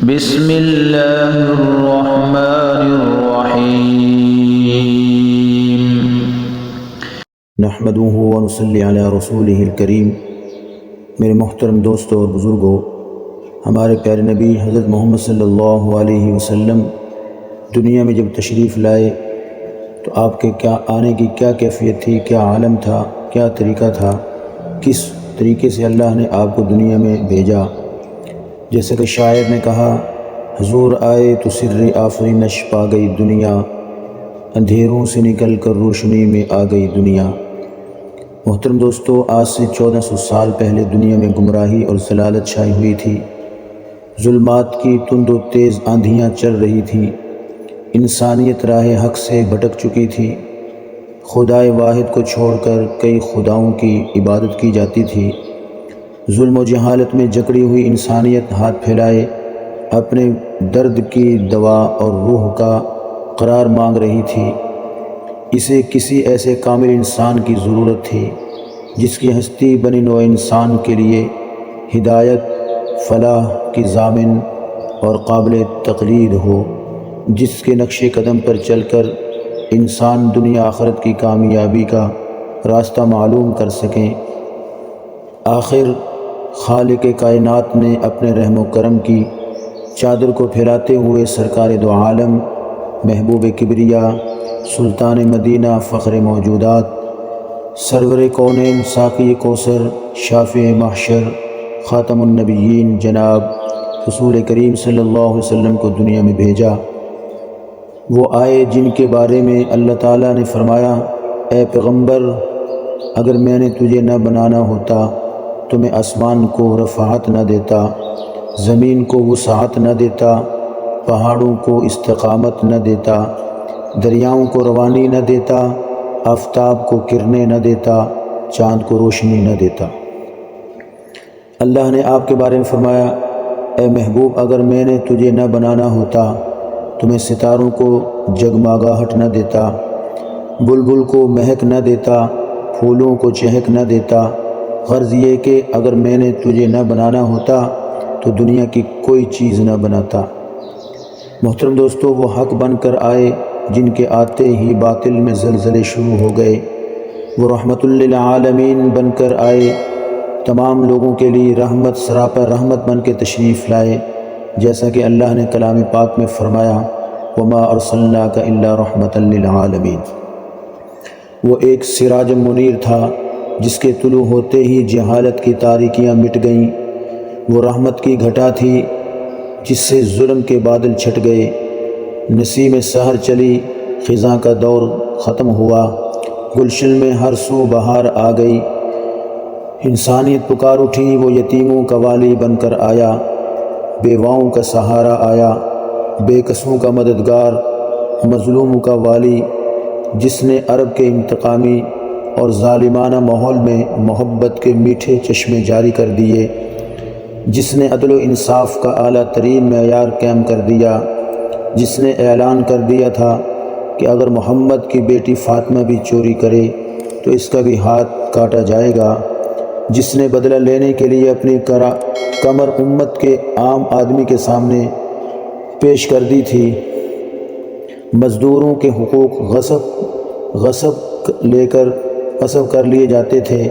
بسم اللہ الرحمن الرحیم نحمدہ ونصلی علی رسولہ الکریم۔ میرے محترم دوستوں اور بزرگوں، ہمارے پیارے نبی حضرت محمد صلی اللہ علیہ وسلم دنیا میں جب تشریف لائے تو آپ کے آنے کی کیا کیفیت تھی، کیا عالم تھا، کیا طریقہ تھا، کس طریقے سے اللہ نے آپ کو دنیا میں بھیجا۔ جیسا کہ شاعر نے کہا، حضور آئے تو سر آفرینش پا گئی دنیا، اندھیروں سے نکل کر روشنی میں آ گئی دنیا۔ محترم دوستو، آج سے 1400 سال پہلے دنیا میں گمراہی اور ضلالت چھائی ہوئی تھی، ظلمات کی تند و تیز آندھیاں چل رہی تھیں، انسانیت راہ حق سے بھٹک چکی تھی، خدائے واحد کو چھوڑ کر کئی خداؤں کی عبادت کی جاتی تھی۔ ظلم و جہالت میں جکڑی ہوئی انسانیت ہاتھ پھیلائے اپنے درد کی دوا اور روح کا قرار مانگ رہی تھی۔ اسے کسی ایسے کامل انسان کی ضرورت تھی جس کی ہستی بنی نوع انسان کے لیے ہدایت، فلاح کی ضامن اور قابل تقلید ہو، جس کے نقش قدم پر چل کر انسان دنیا آخرت کی کامیابی کا راستہ معلوم کر سکیں۔ آخر خالق کائنات نے اپنے رحم و کرم کی چادر کو پھیلاتے ہوئے سرکار دو عالم، محبوب کبریا، سلطان مدینہ، فخر موجودات، سرور کونین، ساقی کوثر، شافع محشر، خاتم النبیین جناب رسول کریم صلی اللہ علیہ وسلم کو دنیا میں بھیجا۔ وہ آئے جن کے بارے میں اللہ تعالیٰ نے فرمایا، اے پیغمبر، اگر میں نے تجھے نہ بنانا ہوتا تو میں آسمان کو رفعت نہ دیتا، زمین کو وسعت نہ دیتا، پہاڑوں کو استقامت نہ دیتا، دریاؤں کو روانی نہ دیتا، آفتاب کو کرنے نہ دیتا، چاند کو روشنی نہ دیتا۔ اللہ نے آپ کے بارے میں فرمایا، اے محبوب، اگر میں نے تجھے نہ بنانا ہوتا تو میں ستاروں کو جگمگاہٹ نہ دیتا، بلبل کو مہک نہ دیتا، پھولوں کو چہک نہ دیتا۔ غرض یہ کہ اگر میں نے تجھے نہ بنانا ہوتا تو دنیا کی کوئی چیز نہ بناتا۔ محترم دوستو، وہ حق بن کر آئے جن کے آتے ہی باطل میں زلزلے شروع ہو گئے۔ وہ رحمت للعالمین بن کر آئے، تمام لوگوں کے لیے رحمت، سراپا رحمت بن کے تشریف لائے، جیسا کہ اللہ نے کلام پاک میں فرمایا، وما ارسلناک الا رحمت للعالمین۔ وہ ایک سراج منیر تھا جس کے طلوع ہوتے ہی جہالت کی تاریکیاں مٹ گئیں۔ وہ رحمت کی گھٹا تھی جس سے ظلم کے بادل چھٹ گئے، نسیم سحر چلی، خزاں کا دور ختم ہوا، گلشن میں ہر سو بہار آ گئی، انسانیت پکار اٹھی، وہ یتیموں کا والی بن کر آیا، بیواؤں کا سہارا آیا، بے کسوں کا مددگار، مظلوموں کا والی، جس نے عرب کے انتقامی اور ظالمانہ ماحول میں محبت کے میٹھے چشمے جاری کر دیے، جس نے عدل و انصاف کا اعلیٰ ترین معیار قائم کر دیا، جس نے اعلان کر دیا تھا کہ اگر محمد کی بیٹی فاطمہ بھی چوری کرے تو اس کا بھی ہاتھ کاٹا جائے گا، جس نے بدلہ لینے کے لیے اپنی کمر امت کے عام آدمی کے سامنے پیش کر دی تھی۔ مزدوروں کے حقوق غصب کر لیے جاتے تھے،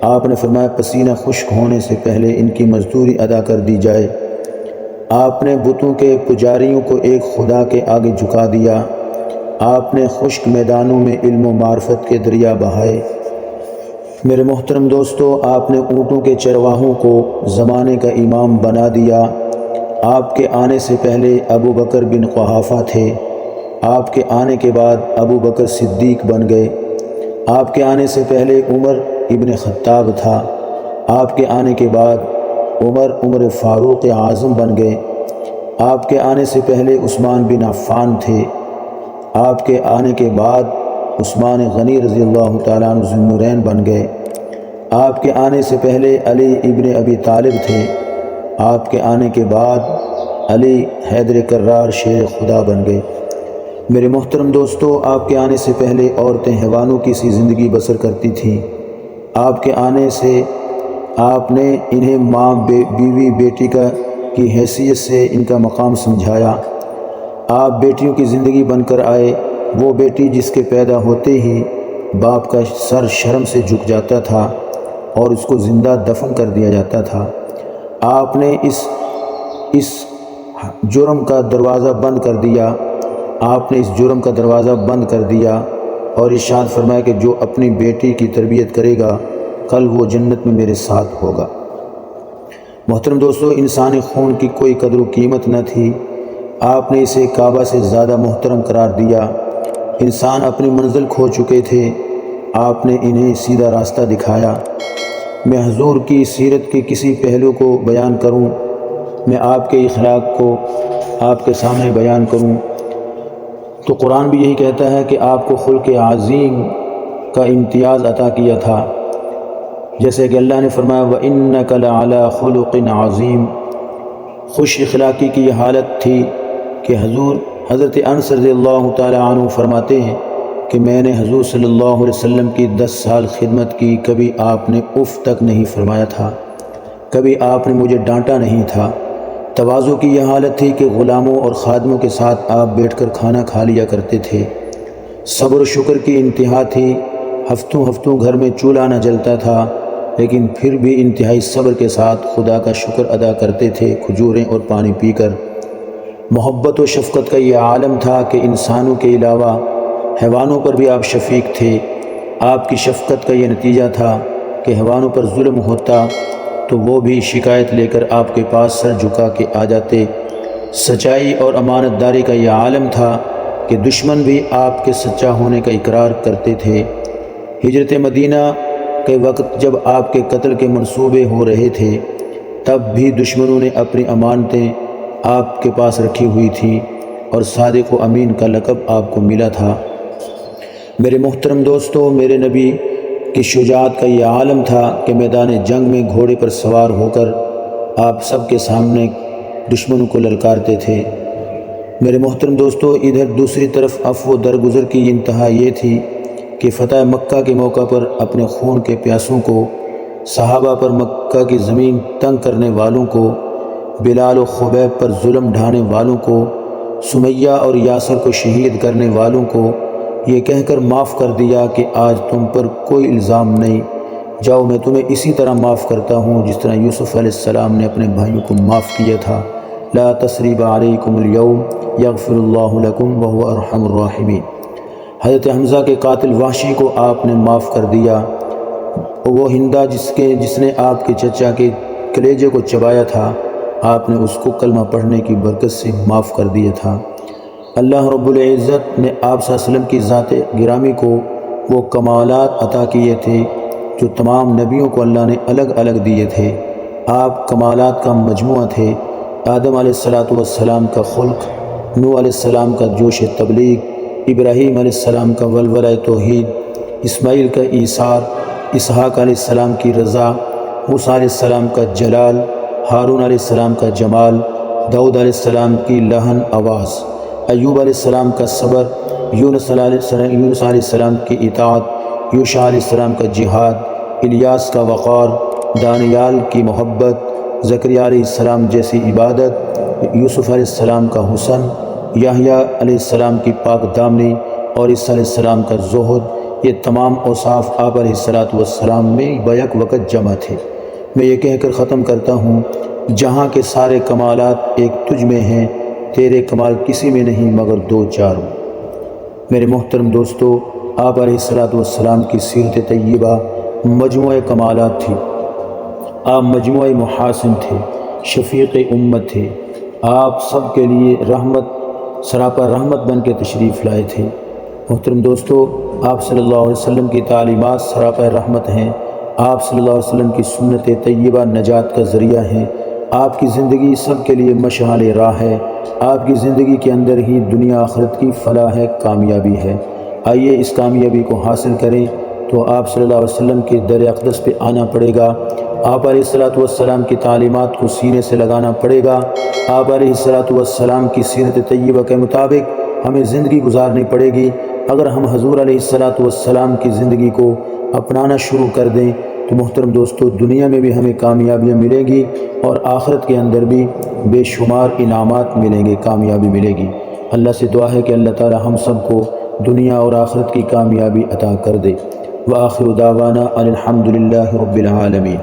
آپ نے فرمایا پسینہ خشک ہونے سے پہلے ان کی مزدوری ادا کر دی جائے۔ آپ نے بتوں کے پجاریوں کو ایک خدا کے آگے جھکا دیا، آپ نے خشک میدانوں میں علم و معرفت کے دریا بہائے۔ میرے محترم دوستو، آپ نے اونٹوں کے چرواہوں کو زمانے کا امام بنا دیا۔ آپ کے آنے سے پہلے ابو بکر بن قحافہ تھے، آپ کے آنے کے بعد ابو بکر صدیق بن گئے۔ آپ کے آنے سے پہلے عمر ابن خطاب تھا، آپ کے آنے کے بعد عمر فاروق اعظم بن گئے۔ آپ کے آنے سے پہلے عثمان بن عفان تھے، آپ کے آنے کے بعد عثمان غنی رضی اللہ تعالیٰ عنہ ذو النورین بن گئے۔ آپ کے آنے سے پہلے علی ابن ابی طالب تھے، آپ کے آنے کے بعد علی حیدر کرار شیر خدا بن گئے۔ میرے محترم دوستو، آپ کے آنے سے پہلے عورتیں حیوانوں کی سی زندگی بسر کرتی تھیں، آپ کے آنے سے آپ نے انہیں ماں، بیوی، بیٹی کا کی حیثیت سے ان کا مقام سمجھایا۔ آپ بیٹیوں کی زندگی بن کر آئے، وہ بیٹی جس کے پیدا ہوتے ہی باپ کا سر شرم سے جھک جاتا تھا اور اس کو زندہ دفن کر دیا جاتا تھا۔ آپ نے اس جرم کا دروازہ بند کر دیا، آپ نے اس جرم کا دروازہ بند کر دیا اور ارشاد فرمایا کہ جو اپنی بیٹی کی تربیت کرے گا کل وہ جنت میں میرے ساتھ ہوگا۔ محترم دوستو، انسانی خون کی کوئی قدر و قیمت نہ تھی، آپ نے اسے کعبہ سے زیادہ محترم قرار دیا۔ انسان اپنی منزل کھو چکے تھے، آپ نے انہیں سیدھا راستہ دکھایا۔ میں حضور کی سیرت کے کسی پہلو کو بیان کروں، میں آپ کے اخلاق کو آپ کے سامنے بیان کروں تو قرآن بھی یہی کہتا ہے کہ آپ کو خلق عظیم کا امتیاز عطا کیا تھا، جیسے کہ اللہ نے فرمایا وَإِنَّكَ لَعَلَىٰ خُلُقٍ عَظِيمٍ۔ خوش اخلاقی کی یہ حالت تھی کہ حضرت انس رضی اللہ تعالیٰ عنہ فرماتے ہیں کہ میں نے حضور صلی اللہ علیہ وسلم کی 10 سال خدمت کی، کبھی آپ نے اف تک نہیں فرمایا تھا، کبھی آپ نے مجھے ڈانٹا نہیں تھا۔ تواضع کی یہ حالت تھی کہ غلاموں اور خادموں کے ساتھ آپ بیٹھ کر کھانا کھا لیا کرتے تھے۔ صبر و شکر کی انتہا تھی، ہفتوں گھر میں چولہا نہ جلتا تھا، لیکن پھر بھی انتہائی صبر کے ساتھ خدا کا شکر ادا کرتے تھے، کھجوریں اور پانی پی کر۔ محبت و شفقت کا یہ عالم تھا کہ انسانوں کے علاوہ حیوانوں پر بھی آپ شفیق تھے۔ آپ کی شفقت کا یہ نتیجہ تھا کہ حیوانوں پر ظلم ہوتا تو وہ بھی شکایت لے کر آپ کے پاس سر جھکا کے آ جاتے۔ سچائی اور امانت داری کا یہ عالم تھا کہ دشمن بھی آپ کے سچا ہونے کا اقرار کرتے تھے۔ ہجرت مدینہ کے وقت جب آپ کے قتل کے منصوبے ہو رہے تھے تب بھی دشمنوں نے اپنی امانتیں آپ کے پاس رکھی ہوئی تھی اور صادق و امین کا لقب آپ کو ملا تھا۔ میرے محترم دوستو، میرے نبی کی شجاعت کا یہ عالم تھا کہ میدان جنگ میں گھوڑے پر سوار ہو کر آپ سب کے سامنے دشمنوں کو للکارتے تھے۔ میرے محترم دوستو، ادھر دوسری طرف عفو و درگزر کی انتہا یہ تھی کہ فتح مکہ کے موقع پر اپنے خون کے پیاسوں کو، صحابہ پر مکہ کی زمین تنگ کرنے والوں کو، بلال و خبیب پر ظلم ڈھانے والوں کو، سمیہ اور یاسر کو شہید کرنے والوں کو یہ کہہ کر معاف کر دیا کہ آج تم پر کوئی الزام نہیں، جاؤ میں تمہیں اسی طرح معاف کرتا ہوں جس طرح یوسف علیہ السلام نے اپنے بھائیوں کو معاف کیا تھا۔ لا تثریب علیکم اليوم یغفر اللہ لکم وہو ارحم الراحمین۔ حضرت حمزہ کے قاتل وحشی کو آپ نے معاف کر دیا۔ وہ ہندا جس نے آپ کے چچا کے کلیجے کو چبایا تھا، آپ نے اس کو کلمہ پڑھنے کی برکت سے معاف کر دیا تھا۔ اللہ رب العزت نے آپ صلی اللہ علیہ وسلم کی ذات گرامی کو وہ کمالات عطا کیے تھے جو تمام نبیوں کو اللہ نے الگ الگ دیے تھے۔ آپ کمالات کا مجموعہ تھے۔ آدم علیہ السلام کا خلق، نوح علیہ السلام کا جوش تبلیغ، ابراہیم علیہ السلام کا ولولہ توحید، اسماعیل کا ایثار، اسحاق علیہ السلام کی رضا، موسیٰ علیہ السلام کا جلال، ہارون علیہ السلام کا جمال، داؤد علیہ السلام کی لحن آواز، ایوب علیہ السلام کا صبر، یونس علیہ السلام کی اطاعت، یوشع علیہ السلام کا جہاد، الیاس کا وقار، دانیال کی محبت، زکریا علیہ السلام جیسی عبادت، یوسف علیہ السلام کا حسن، یحییٰ علیہ السلام کی پاک دامنی اور عیسیٰ علیہ السلام کا زہد، یہ تمام اوصاف آپ علیہ السلام میں بیک وقت جمع تھے۔ میں یہ کہہ کر ختم کرتا ہوں، جہاں کے سارے کمالات ایک تجھ میں ہیں، تیرے کمال کسی میں نہیں مگر دو چاروں۔ میرے محترم دوستو، آپ علیہ السلام کی سیرت طیبہ مجموعہ کمالات تھی۔ آپ مجموعہ محاسن تھے، شفیق امت تھے۔ آپ سب کے لیے رحمت، سراپا رحمت بن کے تشریف لائے تھے۔ محترم دوستو، آپ صلی اللہ علیہ وسلم کی تعلیمات سراپا رحمت ہیں۔ آپ صلی اللہ علیہ وسلم کی سنت طیبہ نجات کا ذریعہ ہیں۔ آپ کی زندگی سب کے لیے مشعل راہ ہے۔ آپ کی زندگی کے اندر ہی دنیا آخرت کی فلاح ہے، کامیابی ہے۔ آئیے اس کامیابی کو حاصل کریں تو آپ صلی اللہ علیہ وسلم کے در اقدس پہ آنا پڑے گا۔ آپ علیہ السلام کی تعلیمات کو سینے سے لگانا پڑے گا۔ آپ علیہ السلام کی سیرت طیبہ کے مطابق ہمیں زندگی گزارنی پڑے گی۔ اگر ہم حضور علیہ السلام کی زندگی کو اپنانا شروع کر دیں تو محترم دوستو دنیا میں بھی ہمیں کامیابیاں ملیں گی اور آخرت کے اندر بھی بے شمار انعامات ملیں گے، کامیابی ملے گی۔ اللہ سے دعا ہے کہ اللہ تعالی ہم سب کو دنیا اور آخرت کی کامیابی عطا کر دے۔ وآخر دعوانا ان الحمد للہ رب العالمین۔